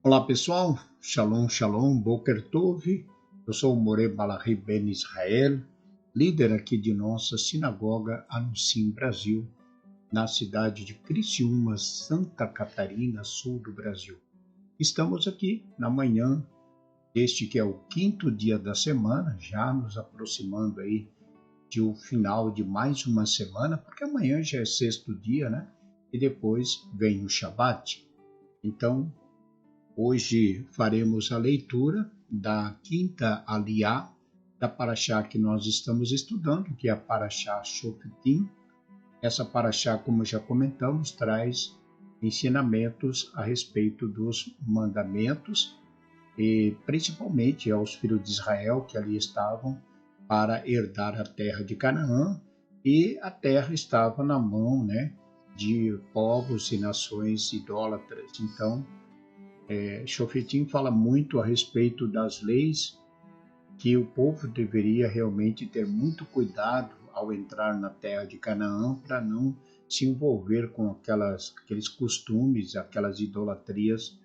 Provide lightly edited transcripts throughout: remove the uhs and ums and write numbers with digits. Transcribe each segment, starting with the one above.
Olá pessoal, Shalom, Shalom, Boker Tov. Eu sou o Moré Malachi Ben Israel, líder aqui de nossa sinagoga Anuncim Brasil, na cidade de Criciúma, Santa Catarina, sul do Brasil. Estamos aqui na manhã deste que é o quinto dia da semana, já nos aproximando aí do final de mais uma semana, porque amanhã já é sexto dia, né? E depois vem o Shabat. Então, hoje faremos a leitura da quinta aliá da paraxá que nós estamos estudando, que é a paraxá Shoftim. Essa paraxá, como já comentamos, traz ensinamentos a respeito dos mandamentos e principalmente aos filhos de Israel que ali estavam para herdar a terra de Canaã, e a terra estava na mão, de povos e nações idólatras. Então, Shoftim fala muito a respeito das leis que o povo deveria realmente ter muito cuidado ao entrar na terra de Canaã para não se envolver com aqueles costumes, aquelas idolatrias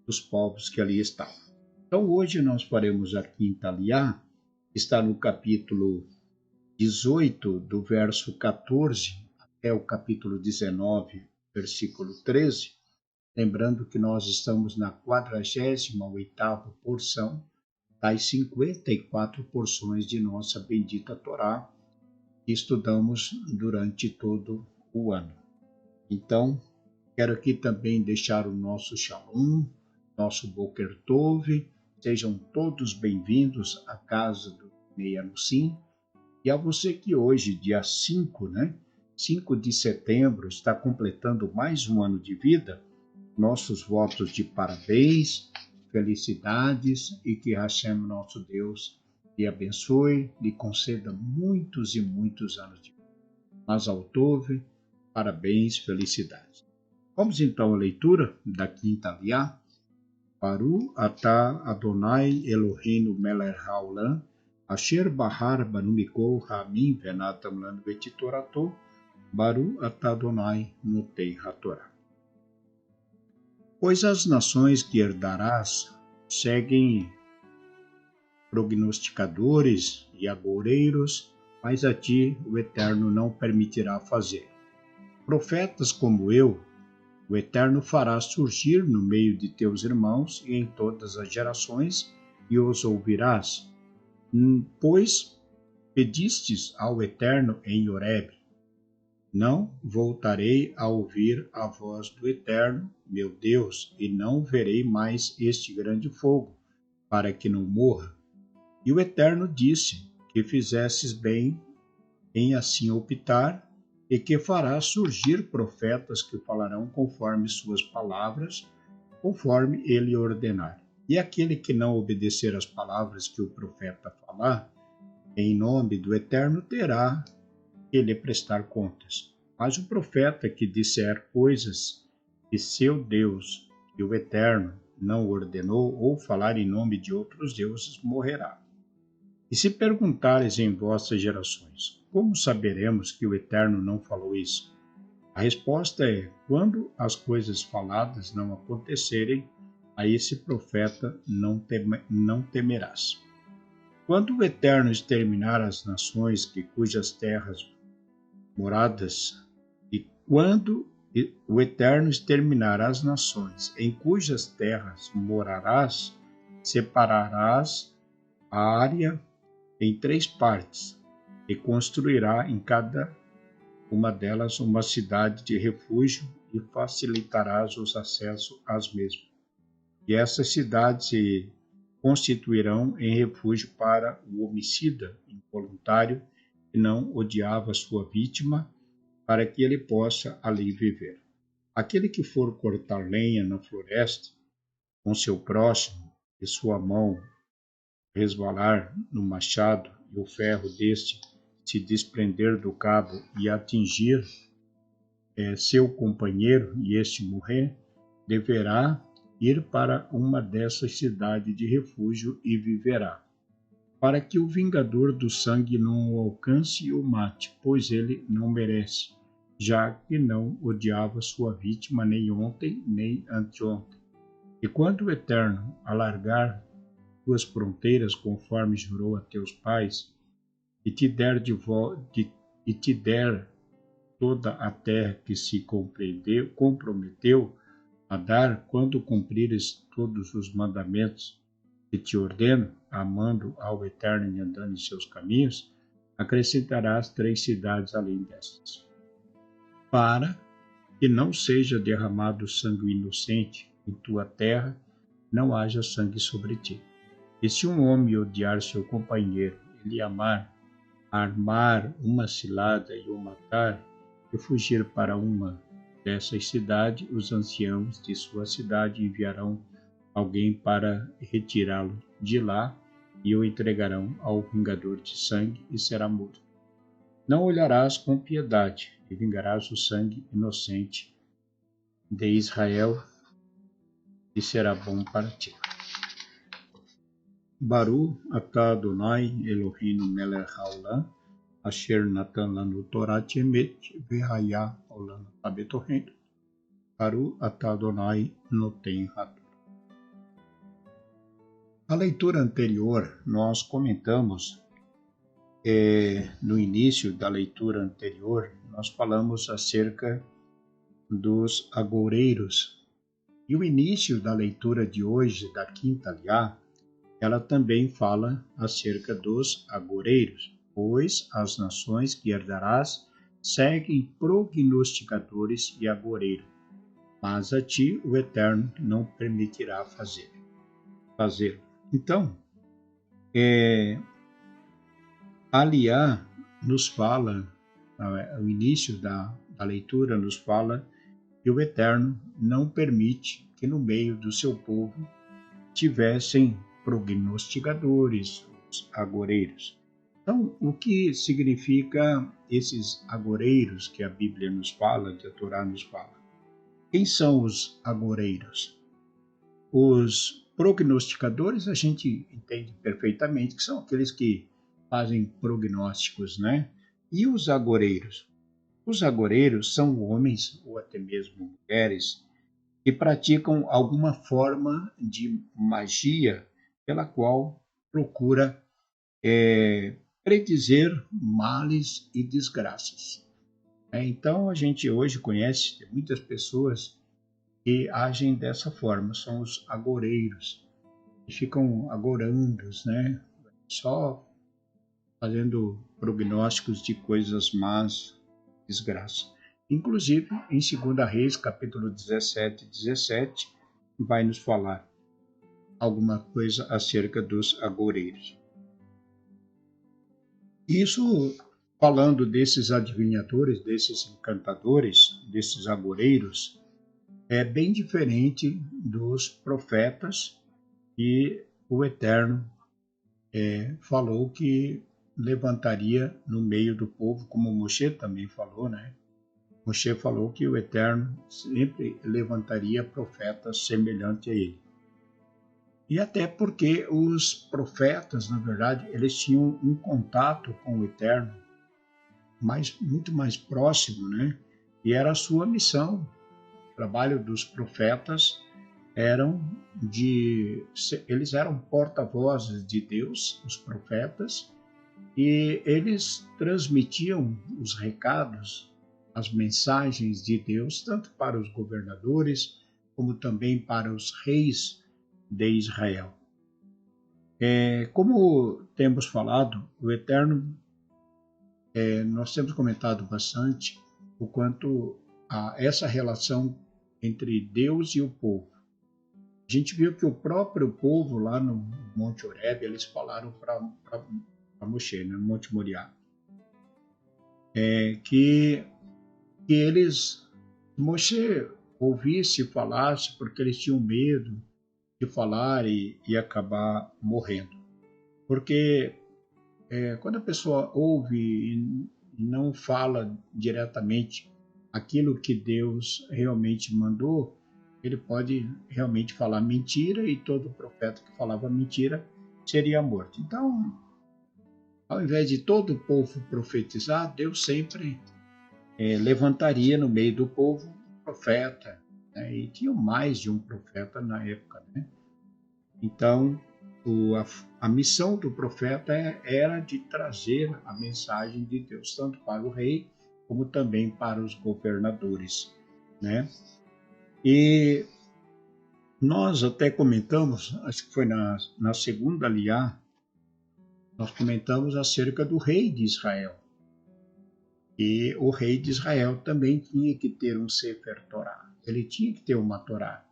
dos povos que ali estavam. Então hoje nós faremos a quinta aliá, está no capítulo 18, do verso 14 até o capítulo 19, versículo 13, lembrando que nós estamos na 48ª porção das 54 porções de nossa bendita Torá, que estudamos durante todo o ano. Então, quero aqui também deixar o nosso Shalom, nosso Boker Tov. Sejam todos bem-vindos à casa do Ney Anuncim. E a você que hoje, dia 5, 5 de setembro, está completando mais um ano de vida, nossos votos de parabéns, felicidades, e que Hashem, nosso Deus, lhe abençoe, lhe conceda muitos e muitos anos de vida. Mazal Tov, parabéns, felicidades. Vamos então à leitura da quinta aliá. Baru atah Adonai Eloheinu melech haolam, asher bahar banu mikol hamim venatam lanu betitorato, Baru atah Adonai notei hatorá. Pois as nações que herdarás seguem prognosticadores e agoureiros, mas a ti o Eterno não permitirá fazer. Profetas como eu, o Eterno fará surgir no meio de teus irmãos e em todas as gerações, e os ouvirás. Pois pedistes ao Eterno em Horebe. Não voltarei a ouvir a voz do Eterno, meu Deus, e não verei mais este grande fogo, para que não morra. E o Eterno disse que fizesses bem em assim optar, e que fará surgir profetas que falarão conforme suas palavras, conforme ele ordenar. E aquele que não obedecer às palavras que o profeta falar, em nome do Eterno, terá que lhe prestar contas. Mas o profeta que disser coisas que seu Deus, que o Eterno, não ordenou, ou falar em nome de outros deuses, morrerá. E se perguntares em vossas gerações, como saberemos que o Eterno não falou isso? A resposta é: quando as coisas faladas não acontecerem, a esse profeta não temerás. Quando o Eterno exterminar as nações cujas terras moradas, e quando o Eterno exterminar as nações em cujas terras morarás, separarás a área em 3 partes, e construirá em cada uma delas uma cidade de refúgio, e facilitarás os acessos às mesmas. E essas cidades se constituirão em refúgio para o homicida involuntário que não odiava sua vítima, para que ele possa ali viver. Aquele que for cortar lenha na floresta com seu próximo, e sua mão resvalar no machado, e o ferro deste se desprender do cabo e atingir seu companheiro, e este morrer, deverá ir para uma dessas cidades de refúgio e viverá, para que o vingador do sangue não o alcance e o mate, pois ele não merece, já que não odiava sua vítima nem ontem nem anteontem. E quando o Eterno alargar tuas fronteiras conforme jurou a teus pais, e te der e te der toda a terra que se comprometeu a dar, quando cumprires todos os mandamentos que te ordeno, amando ao Eterno e andando em seus caminhos, acrescentarás 3 cidades além destas, para que não seja derramado sangue inocente em tua terra, não haja sangue sobre ti. E se um homem odiar seu companheiro, ele armar uma cilada e o matar, e fugir para uma dessas cidades, os anciãos de sua cidade enviarão alguém para retirá-lo de lá e o entregarão ao vingador de sangue e será morto. Não olharás com piedade e vingarás o sangue inocente de Israel e será bom para ti. Baru atah Adonai Eloheinu melech haolam asher natan lanu Torat emet vehaya olam habetohenu. Baru atah Adonai noten hator. A leitura anterior, nós comentamos, no início da leitura anterior, nós falamos acerca dos agoureiros. E o início da leitura de hoje, da quinta aliá, ela também fala acerca dos agoureiros, pois as nações que herdarás seguem prognosticadores e agoureiros, mas a ti o Eterno não permitirá fazê-lo. Então, a aliá nos fala, o início da leitura nos fala que o Eterno não permite que no meio do seu povo tivessem prognosticadores, os agoureiros. Então, o que significa esses agoureiros que a Bíblia nos fala, que a Torá nos fala? Quem são os agoureiros? Os prognosticadores a gente entende perfeitamente que são aqueles que fazem prognósticos, né? E os agoureiros? Os agoureiros são homens ou até mesmo mulheres que praticam alguma forma de magia pela qual procura predizer males e desgraças. Então, a gente hoje conhece muitas pessoas que agem dessa forma, são os agoureiros, que ficam agorando, né? Só fazendo prognósticos de coisas más, desgraça. Inclusive, em 2 Reis, capítulo 17, vai nos falar alguma coisa acerca dos agoureiros. Isso, falando desses adivinhadores, desses encantadores, desses agoureiros, é bem diferente dos profetas que o Eterno falou que levantaria no meio do povo, como Moshe também falou, né? Moshe falou que o Eterno sempre levantaria profetas semelhantes a ele. E até porque os profetas, na verdade, eles tinham um contato com o Eterno muito mais próximo, né? E era a sua missão. O trabalho dos profetas eles eram porta-vozes de Deus, os profetas, e eles transmitiam os recados, as mensagens de Deus, tanto para os governadores, como também para os reis de Israel. Como temos falado, o Eterno, nós temos comentado bastante o quanto a essa relação entre Deus e o povo. A gente viu que o próprio povo lá no Monte Horebe, eles falaram para Moshe, no Monte Moriá, que Moshe ouvisse, falasse, porque eles tinham medo de falar e acabar morrendo. Porque quando a pessoa ouve e não fala diretamente aquilo que Deus realmente mandou, ele pode realmente falar mentira e todo profeta que falava mentira seria morto. Então, ao invés de todo o povo profetizar, Deus sempre levantaria no meio do povo um profeta, né? E tinha mais de um profeta na época, né? Então, a missão do profeta era de trazer a mensagem de Deus, tanto para o rei, como também para os governadores, né? E nós até comentamos, acho que foi na segunda aliá, nós comentamos acerca do rei de Israel. E o rei de Israel também tinha que ter um Sefer Torá. Ele tinha que ter uma Torá.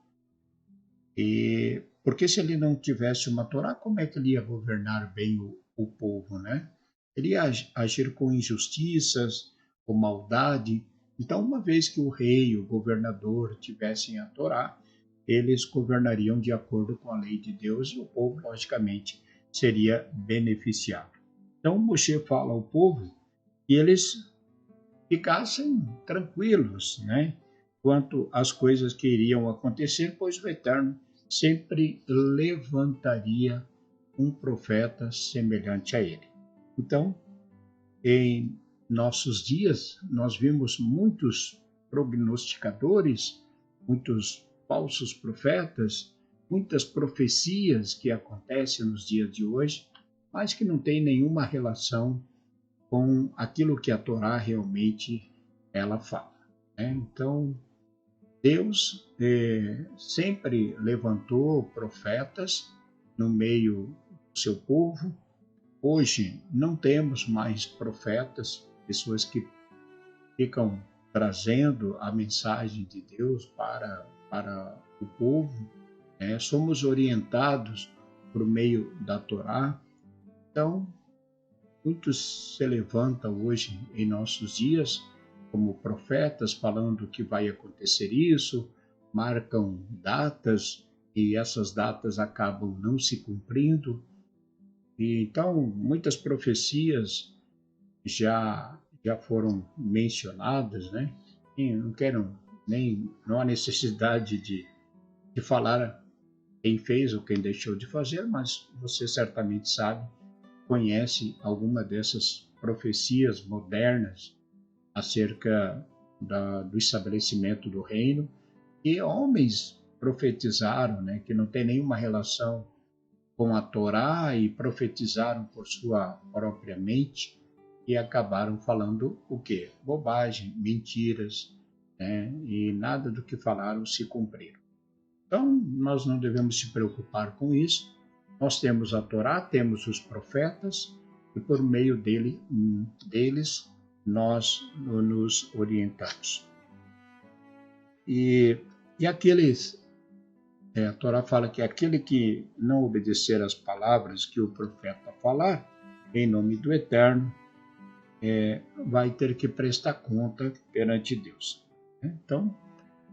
E porque se ele não tivesse uma Torá, como é que ele ia governar bem o povo, né? Ele ia agir com injustiças, com maldade. Então, uma vez que o rei, o governador tivessem a Torá, eles governariam de acordo com a lei de Deus e o povo, logicamente, seria beneficiado. Então, Moshe fala ao povo que eles ficassem tranquilos, né? Quanto às coisas que iriam acontecer, pois o Eterno sempre levantaria um profeta semelhante a ele. Então, em nossos dias, nós vimos muitos prognosticadores, muitos falsos profetas, muitas profecias que acontecem nos dias de hoje, mas que não têm nenhuma relação com aquilo que a Torá realmente ela fala, né? Então, Deus sempre levantou profetas no meio do seu povo. Hoje não temos mais profetas, pessoas que ficam trazendo a mensagem de Deus para o povo, né? Somos orientados por meio da Torá. Então, muitos se levantam hoje em nossos dias como profetas falando que vai acontecer isso, marcam datas e essas datas acabam não se cumprindo. E então muitas profecias já foram mencionadas, né? E não quero nem não há necessidade de falar quem fez ou quem deixou de fazer, mas você certamente sabe, conhece alguma dessas profecias modernas acerca do estabelecimento do reino, e homens profetizaram, né, que não tem nenhuma relação com a Torá e profetizaram por sua própria mente e acabaram falando o quê? Bobagem, mentiras, né, e nada do que falaram se cumpriram. Então, nós não devemos se preocupar com isso. Nós temos a Torá, temos os profetas, e por meio deles nós nos orientamos. E a Torá fala que aquele que não obedecer às palavras que o profeta falar, em nome do Eterno, vai ter que prestar conta perante Deus. Então,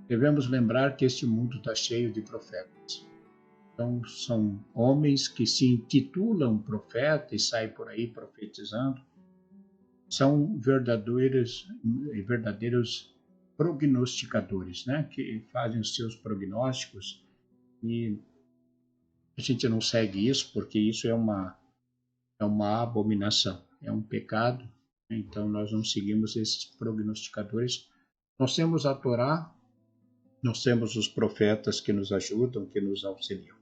devemos lembrar que este mundo está cheio de profetas. Então, são homens que se intitulam profeta e saem por aí profetizando. São verdadeiros prognosticadores, né? Que fazem os seus prognósticos e a gente não segue isso porque isso é uma abominação, é um pecado. Então, nós não seguimos esses prognosticadores. Nós temos a Torá, nós temos os profetas que nos ajudam, que nos auxiliam.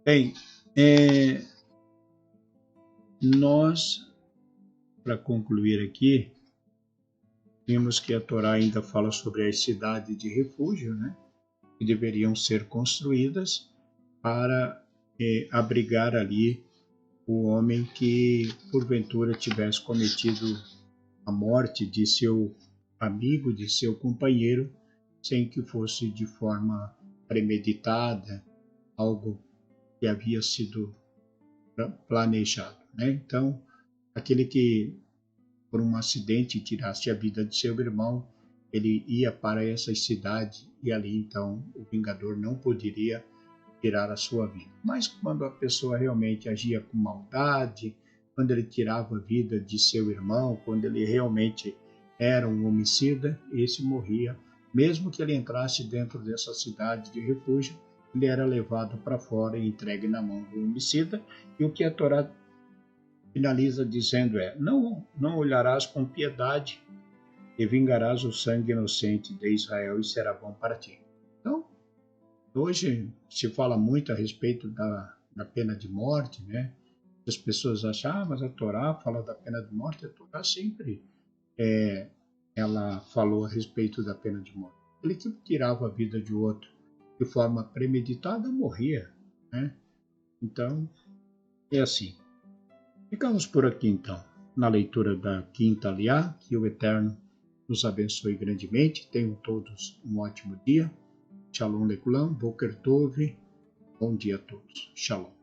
Bem, nós, para concluir aqui, vimos que a Torá ainda fala sobre as cidades de refúgio, né, que deveriam ser construídas para abrigar ali o homem que, porventura, tivesse cometido a morte de seu amigo, de seu companheiro, sem que fosse de forma premeditada, algo que havia sido planejado, né? Então, aquele que por um acidente tirasse a vida de seu irmão, ele ia para essa cidade e ali então o vingador não poderia tirar a sua vida. Mas quando a pessoa realmente agia com maldade, quando ele tirava a vida de seu irmão, quando ele realmente era um homicida, esse morria. Mesmo que ele entrasse dentro dessa cidade de refúgio, ele era levado para fora e entregue na mão do homicida. E o que a Torá finaliza dizendo não olharás com piedade e vingarás o sangue inocente de Israel e será bom para ti. Então, hoje se fala muito a respeito da pena de morte, né? As pessoas acham, mas a Torá fala da pena de morte. A Torá sempre ela falou a respeito da pena de morte. Ele que tirava a vida de outro de forma premeditada morria, né? Então, é assim. Ficamos por aqui então, na leitura da quinta aliá, que o Eterno nos abençoe grandemente. Tenham todos um ótimo dia. Shalom Lekulam, Boker Tov, bom dia a todos. Shalom.